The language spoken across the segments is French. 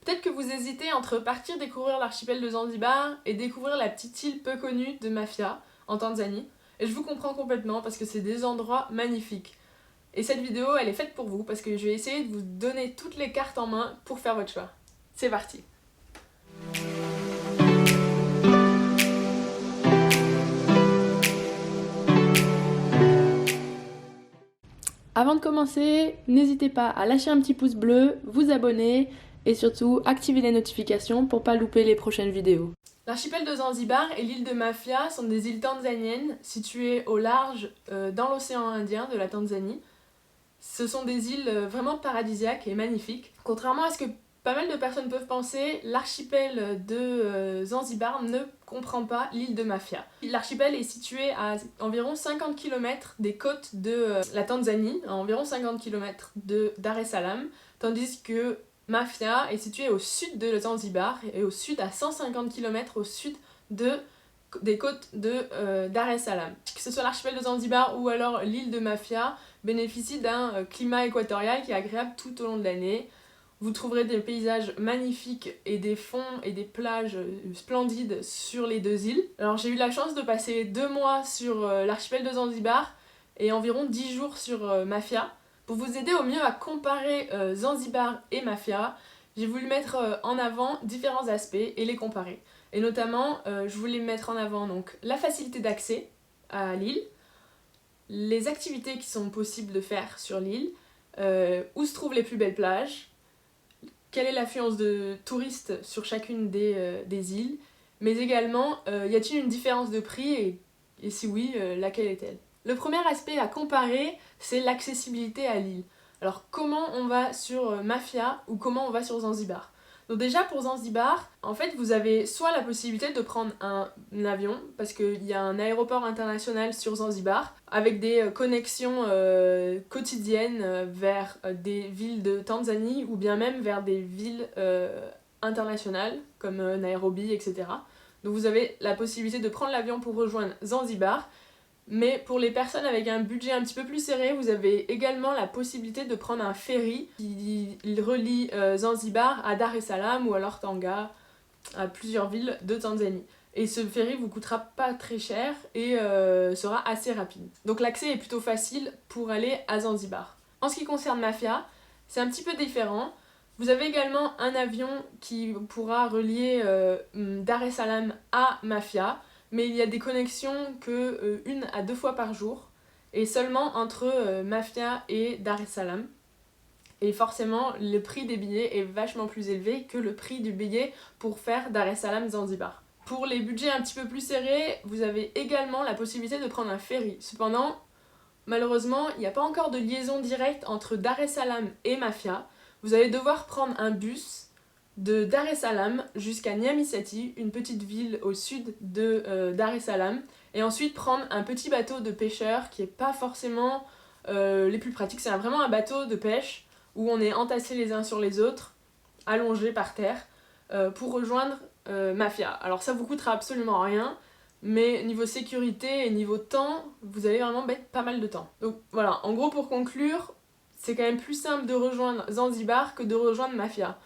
Peut-être que vous hésitez entre partir découvrir l'archipel de Zanzibar et découvrir la petite île peu connue de Mafia, en Tanzanie. Et je vous comprends complètement parce que c'est des endroits magnifiques. Et cette vidéo, elle est faite pour vous parce que je vais essayer de vous donner toutes les cartes en main pour faire votre choix. C'est parti! Avant de commencer, n'hésitez pas à lâcher un petit pouce bleu, vous abonner et surtout activer les notifications pour pas louper les prochaines vidéos. L'archipel de Zanzibar et l'île de Mafia sont des îles tanzaniennes situées au large dans l'océan Indien de la Tanzanie. Ce sont des îles vraiment paradisiaques et magnifiques. Contrairement à ce que pas mal de personnes peuvent penser, l'archipel de Zanzibar ne comprend pas l'île de Mafia. L'archipel est situé à environ 50 km des côtes de la Tanzanie, à environ 50 km de Dar es Salaam, tandis que Mafia est situé au sud de Zanzibar et au sud à 150 km au sud des côtes de Dar es Salaam. Que ce soit l'archipel de Zanzibar ou alors l'île de Mafia bénéficie d'un climat équatorial qui est agréable tout au long de l'année. Vous trouverez des paysages magnifiques et des fonds et des plages splendides sur les deux îles. Alors j'ai eu la chance de passer 2 mois sur l'archipel de Zanzibar et environ 10 jours sur Mafia. Pour vous aider au mieux à comparer Zanzibar et Mafia, j'ai voulu mettre en avant différents aspects et les comparer. Et notamment, je voulais mettre en avant donc, la facilité d'accès à l'île, les activités qui sont possibles de faire sur l'île, où se trouvent les plus belles plages, quelle est l'affluence de touristes sur chacune des îles, mais également, y a-t-il une différence de prix et si oui, laquelle est-elle? Le premier aspect à comparer, c'est l'accessibilité à l'île. Alors comment on va sur Mafia ou comment on va sur Zanzibar? Donc déjà pour Zanzibar, en fait vous avez soit la possibilité de prendre un avion, parce qu'il y a un aéroport international sur Zanzibar, avec des connexions quotidiennes vers des villes de Tanzanie, ou bien même vers des villes internationales, comme Nairobi, etc. Donc vous avez la possibilité de prendre l'avion pour rejoindre Zanzibar, mais pour les personnes avec un budget un petit peu plus serré, vous avez également la possibilité de prendre un ferry qui relie Zanzibar à Dar es Salaam ou alors Tanga, à plusieurs villes de Tanzanie. Et ce ferry vous coûtera pas très cher et sera assez rapide. Donc l'accès est plutôt facile pour aller à Zanzibar. En ce qui concerne Mafia, c'est un petit peu différent. Vous avez également un avion qui pourra relier Dar es Salaam à Mafia, mais il y a des connexions que 1 à 2 fois par jour, et seulement entre Mafia et Dar es Salaam. Et forcément, le prix des billets est vachement plus élevé que le prix du billet pour faire Dar es Salaam Zanzibar. Pour les budgets un petit peu plus serrés, vous avez également la possibilité de prendre un ferry. Cependant, malheureusement, il n'y a pas encore de liaison directe entre Dar es Salaam et Mafia. Vous allez devoir prendre un bus de Dar es Salaam jusqu'à Nyamissati, une petite ville au sud de Dar es Salaam, et ensuite prendre un petit bateau de pêcheurs qui n'est pas forcément les plus pratiques. C'est vraiment un bateau de pêche où on est entassés les uns sur les autres, allongés par terre, pour rejoindre Mafia. Alors ça vous coûtera absolument rien, mais niveau sécurité et niveau temps, vous allez vraiment mettre pas mal de temps. Donc voilà, en gros pour conclure, c'est quand même plus simple de rejoindre Zanzibar que de rejoindre Mafia.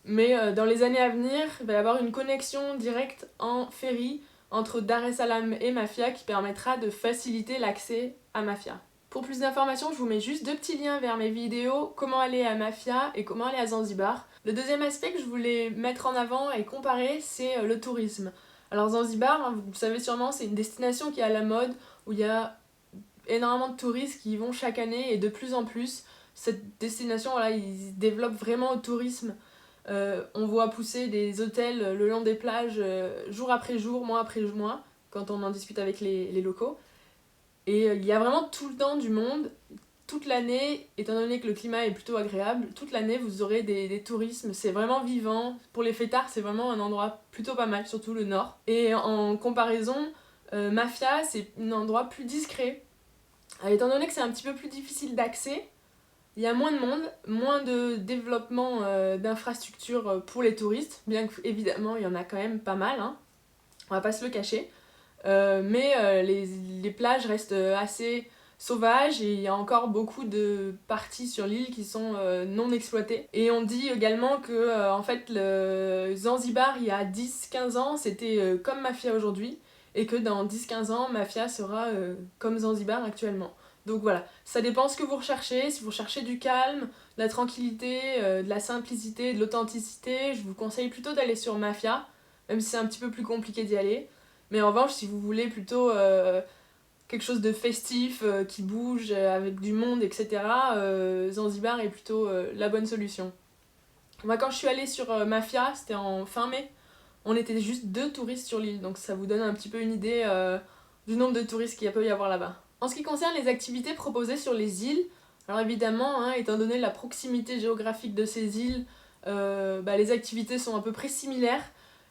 Mais dans les années à venir, il va y avoir une connexion directe en ferry entre Dar es Salaam et Mafia qui permettra de faciliter l'accès à Mafia. Pour plus d'informations, je vous mets juste 2 petits liens vers mes vidéos, comment aller à Mafia et comment aller à Zanzibar. Le deuxième aspect que je voulais mettre en avant et comparer, c'est le tourisme. Alors Zanzibar, hein, vous le savez sûrement, c'est une destination qui est à la mode, où il y a énormément de touristes qui y vont chaque année et de plus en plus. Cette destination, voilà, ils se développent vraiment au tourisme. On voit pousser des hôtels le long des plages jour après jour, mois après mois, quand on en discute avec les locaux. Et il y a vraiment tout le temps du monde, toute l'année, étant donné que le climat est plutôt agréable, toute l'année vous aurez des tourismes, c'est vraiment vivant. Pour les fêtards, c'est vraiment un endroit plutôt pas mal, surtout le nord. Et en comparaison, Mafia, c'est un endroit plus discret. Étant donné que c'est un petit peu plus difficile d'accès, il y a moins de monde, moins de développement d'infrastructures pour les touristes, bien qu'évidemment il y en a quand même pas mal, hein, on va pas se le cacher. Mais les plages restent assez sauvage et il y a encore beaucoup de parties sur l'île qui sont non exploitées. Et on dit également que en fait le Zanzibar il y a 10-15 ans c'était comme Mafia aujourd'hui et que dans 10-15 ans Mafia sera comme Zanzibar actuellement. Donc voilà, ça dépend ce que vous recherchez. Si vous recherchez du calme, de la tranquillité, de la simplicité, de l'authenticité, je vous conseille plutôt d'aller sur Mafia, même si c'est un petit peu plus compliqué d'y aller. Mais en revanche, si vous voulez plutôt quelque chose de festif, qui bouge, avec du monde, etc., Zanzibar est plutôt la bonne solution. Moi, quand je suis allée sur Mafia, c'était en fin mai, on était juste 2 touristes sur l'île, donc ça vous donne un petit peu une idée du nombre de touristes qu'il peut y avoir là-bas. En ce qui concerne les activités proposées sur les îles, alors évidemment, hein, étant donné la proximité géographique de ces îles, les activités sont à peu près similaires.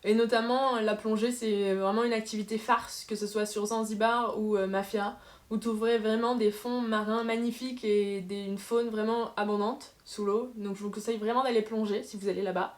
Et notamment, la plongée, c'est vraiment une activité farce, que ce soit sur Zanzibar ou Mafia. Vous trouverez vraiment des fonds marins magnifiques et une faune vraiment abondante sous l'eau. Donc je vous conseille vraiment d'aller plonger si vous allez là-bas.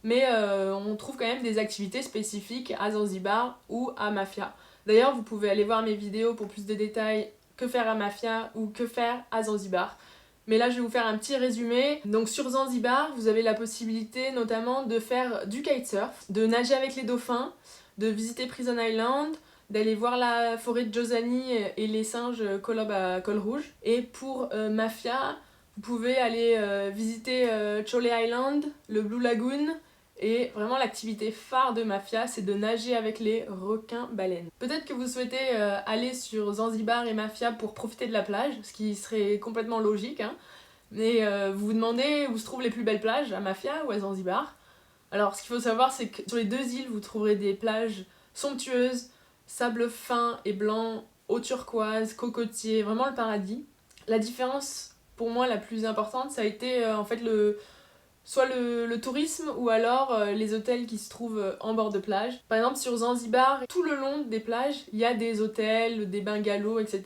Mais on trouve quand même des activités spécifiques à Zanzibar ou à Mafia. D'ailleurs, vous pouvez aller voir mes vidéos pour plus de détails, que faire à Mafia ou que faire à Zanzibar. Mais là, je vais vous faire un petit résumé. Donc sur Zanzibar, vous avez la possibilité notamment de faire du kitesurf, de nager avec les dauphins, de visiter Prison Island, d'aller voir la forêt de Jozani et les singes colobes à col rouge. Et pour Mafia, vous pouvez aller visiter Chole Island, le Blue Lagoon, et vraiment l'activité phare de Mafia, c'est de nager avec les requins-baleines. Peut-être que vous souhaitez aller sur Zanzibar et Mafia pour profiter de la plage, ce qui serait complètement logique, hein. Mais vous vous demandez où se trouvent les plus belles plages, à Mafia ou à Zanzibar. Alors ce qu'il faut savoir, c'est que sur les 2 îles, vous trouverez des plages somptueuses, sable fin et blanc, eau turquoise, cocotier, vraiment le paradis. La différence, pour moi, la plus importante, ça a été en fait soit le tourisme ou alors les hôtels qui se trouvent en bord de plage. Par exemple sur Zanzibar, tout le long des plages, il y a des hôtels, des bungalows, etc.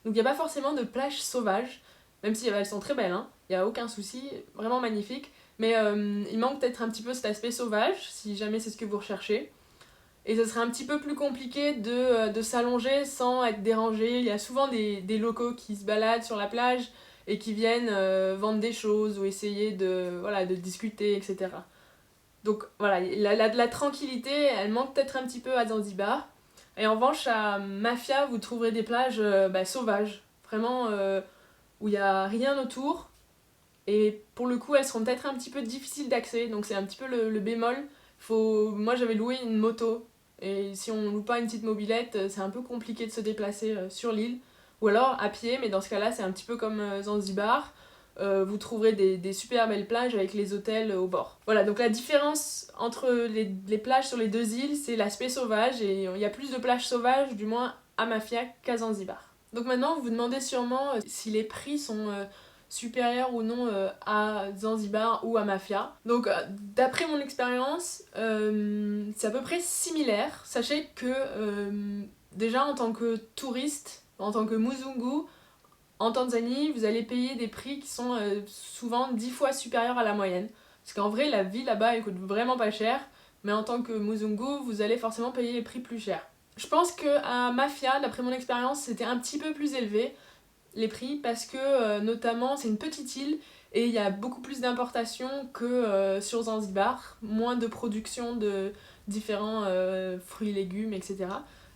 Donc il n'y a pas forcément de plages sauvages, même si elles sont très belles, hein. Il n'y a aucun souci, vraiment magnifique. Mais il manque peut-être un petit peu cet aspect sauvage, si jamais c'est ce que vous recherchez. Et ce serait un petit peu plus compliqué de s'allonger sans être dérangé. Il y a souvent des locaux qui se baladent sur la plage et qui viennent vendre des choses ou essayer de discuter, etc. Donc voilà, la tranquillité, elle manque peut-être un petit peu à Zanzibar. Et en revanche, à Mafia, vous trouverez des plages sauvages, vraiment où il n'y a rien autour. Et pour le coup, elles seront peut-être un petit peu difficiles d'accès, donc c'est un petit peu le bémol. Moi, j'avais loué une moto, et si on loue pas une petite mobilette, c'est un peu compliqué de se déplacer sur l'île. Ou alors à pied, mais dans ce cas-là, c'est un petit peu comme Zanzibar. Vous trouverez des super belles plages avec les hôtels au bord. Voilà, donc la différence entre les plages sur les 2 îles, c'est l'aspect sauvage, et il y a plus de plages sauvages, du moins à Mafia qu'à Zanzibar. Donc maintenant, vous vous demandez sûrement si les prix sont supérieurs ou non à Zanzibar ou à Mafia. Donc d'après mon expérience, c'est à peu près similaire. Sachez que déjà en tant que touriste, en tant que Muzungu, en Tanzanie, vous allez payer des prix qui sont souvent 10 fois supérieurs à la moyenne. Parce qu'en vrai, la vie là-bas, elle coûte vraiment pas cher, mais en tant que Muzungu, vous allez forcément payer les prix plus chers. Je pense qu'à Mafia, d'après mon expérience, c'était un petit peu plus élevé, les prix, parce que notamment, c'est une petite île, et il y a beaucoup plus d'importations que sur Zanzibar, moins de production de différents fruits et légumes, etc.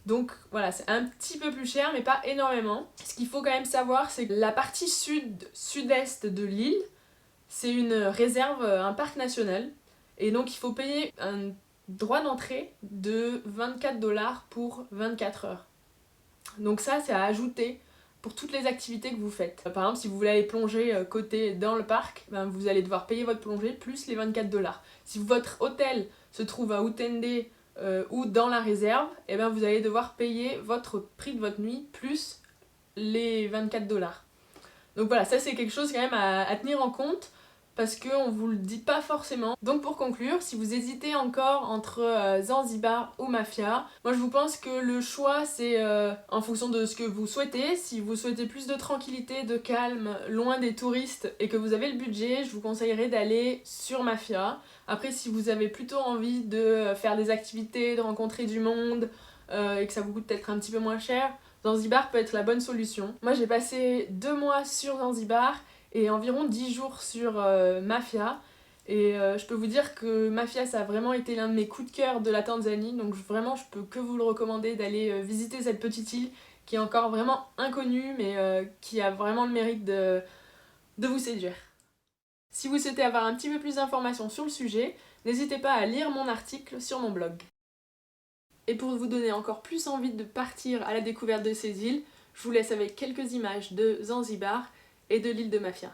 Donc voilà, c'est un petit peu plus cher, mais pas énormément. Ce qu'il faut quand même savoir, c'est que la partie sud-est de l'île, c'est une réserve, un parc national. Et donc il faut payer un droit d'entrée de 24 $ pour 24 heures. Donc ça, c'est à ajouter pour toutes les activités que vous faites. Par exemple, si vous voulez aller plonger côté dans le parc, vous allez devoir payer votre plongée plus les 24 $. Si votre hôtel se trouve à Utende, ou dans la réserve, et vous allez devoir payer votre prix de votre nuit plus les 24 $. Donc voilà, ça c'est quelque chose quand même à tenir en compte parce qu'on vous le dit pas forcément. Donc pour conclure, si vous hésitez encore entre Zanzibar ou Mafia, moi je vous pense que le choix c'est en fonction de ce que vous souhaitez. Si vous souhaitez plus de tranquillité, de calme, loin des touristes et que vous avez le budget, je vous conseillerais d'aller sur Mafia. Après, si vous avez plutôt envie de faire des activités, de rencontrer du monde et que ça vous coûte peut-être un petit peu moins cher, Zanzibar peut être la bonne solution. Moi j'ai passé 2 mois sur Zanzibar et environ 10 jours sur Mafia. Et je peux vous dire que Mafia ça a vraiment été l'un de mes coups de cœur de la Tanzanie, donc vraiment je peux que vous le recommander d'aller visiter cette petite île qui est encore vraiment inconnue mais qui a vraiment le mérite de vous séduire. Si vous souhaitez avoir un petit peu plus d'informations sur le sujet, n'hésitez pas à lire mon article sur mon blog. Et pour vous donner encore plus envie de partir à la découverte de ces îles, je vous laisse avec quelques images de Zanzibar et de l'île de Mafia.